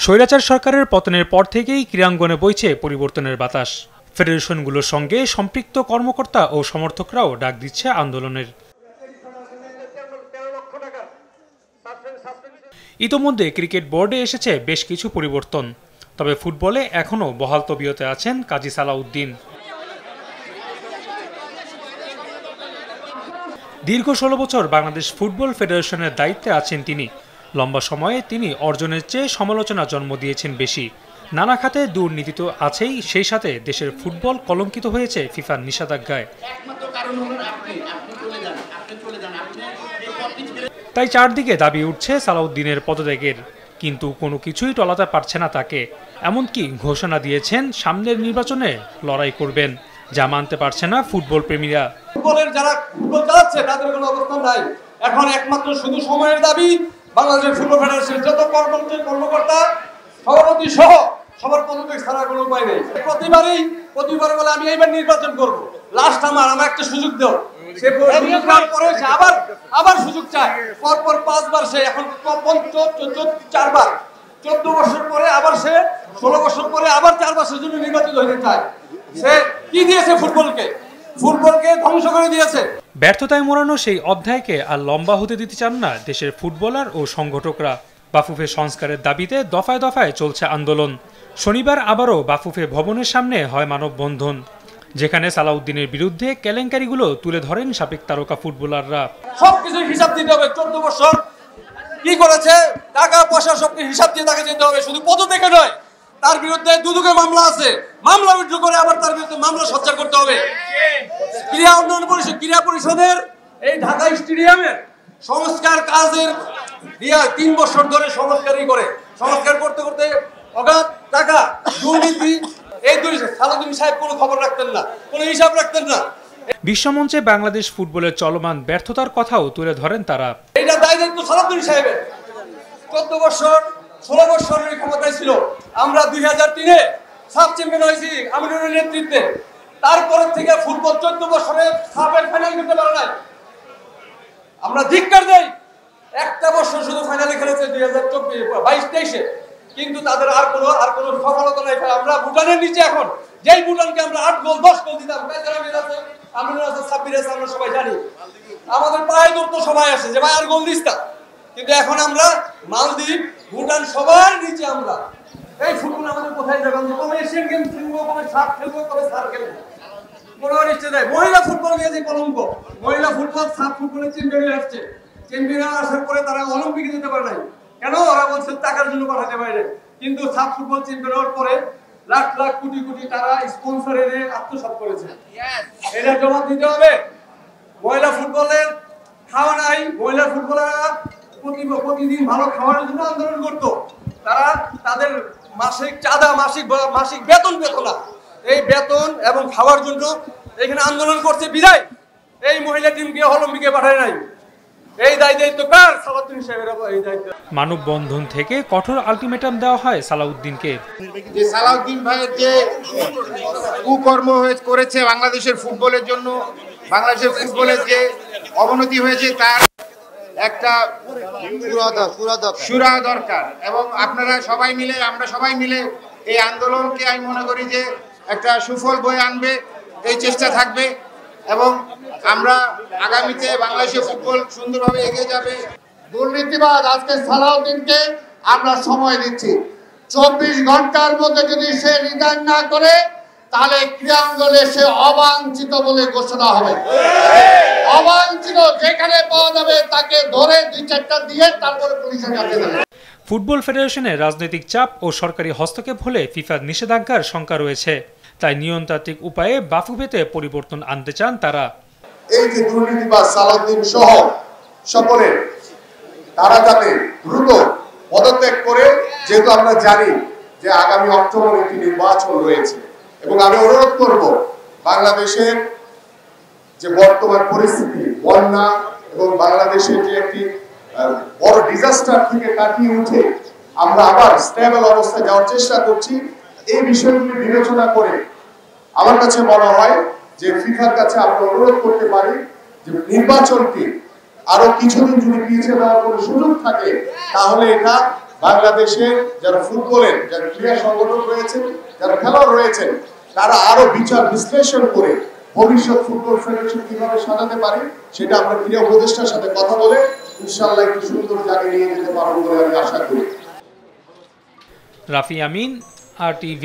স্বৈরাচার সরকারের পতনের পর থেকেই ক্রীড়াঙ্গনে বইছে পরিবর্তনের বাতাস। ফেডারেশনগুলোর সঙ্গে সম্পৃক্ত কর্মকর্তা ও সমর্থকরাও ডাক দিচ্ছে আন্দোলনের। ইতোমধ্যে ক্রিকেট বোর্ডে এসেছে বেশ কিছু পরিবর্তন, তবে ফুটবলে এখনও বহাল তবিয়তে আছেন কাজী সালাউদ্দিন। দীর্ঘ ১৬ বছর বাংলাদেশ ফুটবল ফেডারেশনের দায়িত্বে আছেন তিনি। লম্বা সময়ে তিনি অর্জনের চেয়ে সমালোচনা জন্ম দিয়েছেন বেশি। নানা খাতে দুর্নীতি তো আছেই, সেই সাথে দেশের ফুটবল কলঙ্কিত হয়েছে ফিফার নিষেধাজ্ঞায়। তাই চারদিকে দাবি উঠছে সালাউদ্দিনের পদত্যাগের, কিন্তু কোনো কিছুই টলাতে পারছে না তাকে। এমনকি ঘোষণা দিয়েছেন সামনের নির্বাচনে লড়াই করবেন, যা মানতে পারছে না ফুটবল প্রেমীরা। ফুটবলের যারা ফুটবল চালাচ্ছে তাদের কোনো অবস্থান নাই। এখন একমাত্র শুধু সময়ের দাবি বাংলাদেশের ফুটবল ফেডারেশনের যত কর্মকর্তা সভাপতি সহ সবার পদত্যাগ ছাড়া কোনো উপায় নেই। প্রতিবার বলে আমি এইবার নির্বাচন করব, লাস্ট আমার একটা সুযোগ দাও। সে পরে সে আবার সুযোগ চায়, পরপর 5 বার, সে এখন 4 বার, 14 বছর পরে আবার সে 16 বছর পরে আবার 4 বছরের জন্য নির্বাচিত হতে চায়। সে কি দিয়েছে ফুটবলকে ধ্বংস করে দিয়েছে। ব্যর্থতায় মোড়ানো সেই অধ্যায়কে আর লম্বা হতে দিতে চান না দেশের ফুটবলার ও সংগঠকরা। বাফুফে সংস্কারের দাবিতে দফায় দফায় চলছে আন্দোলন। শনিবার আবারও বাফুফে ভবনের সামনে হয় মানববন্ধন, যেখানে সালাউদ্দিনের বিরুদ্ধে কেলেঙ্কারিগুলো তুলে ধরেন সাবেক তারকা ফুটবলাররা। সবকিছু হিসাব দিতে হবে, 14 বছর কি করেছে, টাকা পয়সা সবকিছু হিসাব দিয়ে তাকে যেতে হবে। শুধু পদত্যাগে নয়, তার বিরুদ্ধে দুদকে মামলা আছে, মামলা উঠু করে আবার তার বিরুদ্ধে মামলা সোচ্চার করতে হবে। ক্রীড়া উন্নয়ন পরিষদ, ক্রীড়া পরিষদের এই ঢাকা স্টেডিয়ামের সংস্কার কাজের 3 বছর ধরে সংস্কার করতে করতে অগাধ টাকা দুর্নীতি, এই সালাউদ্দিন সাহেব কোনো খবর রাখতেন না, কোনো হিসাব রাখতেন না। বিশ্বমঞ্চে বাংলাদেশ ফুটবলের চলমান ব্যর্থতার কথাও তুলে ধরেন তারা। এটা দায়িত্ব সালাউদ্দিন সাহেবের। 14 বছর 16 বছরের ক্ষমতায় ছিল। আমরা 2003-এ সাব চ্যাম্পিয়ন হয়েছি আমিনুরের নেতৃত্বে। তারপর থেকে ফুটবল 14 বছরে সাবের ফাইনাল করতে পারে নাই। আমরা ধিক্কার দেই, একটা বছর শুধু ফাইনালে খেলেছে 2022-23-এ, কিন্তু তাদের আর কোনো সফলতা নাই। আমরা ভুটানের নিচে এখন, যেই ভুটানকে আমরা 8 গোল 10 গোল দিতাম, আমিনুর আছে, সাব্বির আছে, আমরা সবাই জানি। আমাদের পায়ে দৌড় তো সবাই আসে যে ভাই আর গোল দিস না, কিন্তু এখন আমরা মালদ্বীপ, ভুটান সবার নিচে। আমরা এই ফুটবল আমাদের কোথায় যাবে? কবে এশিয়ান গেম খেলবো, কবে সাপ খেলবো, কবে সার খেলবো, কোনো নিশ্চয় দেয়। মহিলা ফুটবল নিয়ে যে কলঙ্ক, মহিলা ফুটবল সাব ফুটবলের চ্যাম্পিয়ন আসছে, চ্যাম্পিয়ন আসার পরে তারা অলিম্পিকে যেতে পারে নাই। কেন? ওরা বলছে টাকার জন্য পাঠাতে বাইরে। কিন্তু সাব ফুটবল চ্যাম্পিয়ন হওয়ার পরে লাখ লাখ কোটি কোটি তারা স্পন্সর এনে আত্মসাৎ করেছে। এটা জবাব দিতে হবে। মহিলা ফুটবলের খাওয়া নাই, মহিলা ফুটবলাররা প্রতিদিন ভালো খাওয়ার জন্য আন্দোলন করতো। তারা তাদের মাসিক চাঁদা, মাসিক বেতন পেত না। এই বেতন এবং খাওয়ার জন্য এখানে আন্দোলন করছে বিদায় এই মহিলা টিমকে অলিম্পিকে পাঠায় নাই। এই দায়িত্ব কার? সালাউদ্দিন সাহেবের। এই দায়িত্ব। মানববন্ধন থেকে কঠোর আলটিমেটাম দেওয়া হয় সালাউদ্দিনকে। যে সালাউদ্দিন ভাইয়ের যে কুকর্ম করেছে বাংলাদেশের ফুটবলের জন্য, বাংলাদেশের ফুটবলের যে অবনতি হয়েছে তার একটা সুরা দরকার। এবং আপনারা সবাই মিলে, আমরা সবাই মিলে এই আন্দোলনকে আমি মনে করি যে একটা সুফল বয়ে আনবে, এই চেষ্টা থাকবে এবং আমরা আগামীতে বাংলাদেশের ফুটবল সুন্দরভাবে এগিয়ে যাবে। দুর্নীতিবাদ আজকে সালাউদ্দিনকে আমরা সময় দিচ্ছি। 24 ঘন্টার মধ্যে যদি সে রিজাইন না করে, তাহলে ক্রীড়াঙ্গনে সে অবাঞ্ছিত বলে ঘোষণা হবে। অবাঞ্ছিত যেখানে পাওয়া যাবে তাকে ধরে 2-4টা দিয়ে তারপরে পুলিশের কাছে দেবে। ফুটবল ফেডারেশনের রাজনৈতিক চাপ ও সরকারি হস্তক্ষেপ হলে ফিফার নিষেধাজ্ঞার শঙ্কা রয়েছে। তাই নিয়মতান্ত্রিক উপায়ে বাফুফেতে পরিবর্তন আনতে চান তারা। এই যে দুর্নীতিবাজ সালাউদ্দিন সহ সকলে তারা যাতে দ্রুত পদত্যাগ করে, যেহেতু আমরা জানি যে আগামী অক্টোবরে একটি নির্বাচন রয়েছে। এবং আমি অনুরোধ করব, বাংলাদেশের যে বর্তমান পরিস্থিতি, বন্যা এবং বাংলাদেশের যে একটি বড় ডিজাস্টার থেকে কাটিয়ে উঠে আমরা আবার স্টেবল অবস্থায় যাওয়ার চেষ্টা করছি। এই বিষয়গুলি বিবেচনা করে আমার কাছে মনে হয় যে ফিফার কাছে আমরা অনুরোধ করতে পারি যে নির্বাচনটি আরো কিছুদিন যদি পিছিয়ে দেওয়ার কোনো সুযোগ থাকে, তাহলে এটা বাংলাদেশের যারা ফুটবলের যারা ক্রীড়া সংগঠন রয়েছেন, যারা খেলোয়াড় রয়েছেন, তারা আরো বিচার বিশ্লেষণ করে ভবিষ্যৎ ফুটবল ফেডারেশন কিভাবে সাজাতে পারে সেটা আমরা ক্রীড়া উপদেষ্টার সাথে কথা বলে ইনশাআল্লাহ একটি সুন্দর জায়গায় নিয়ে যেতে পারবো বলে আমি আশা করি। রাফি আমিন, RTV।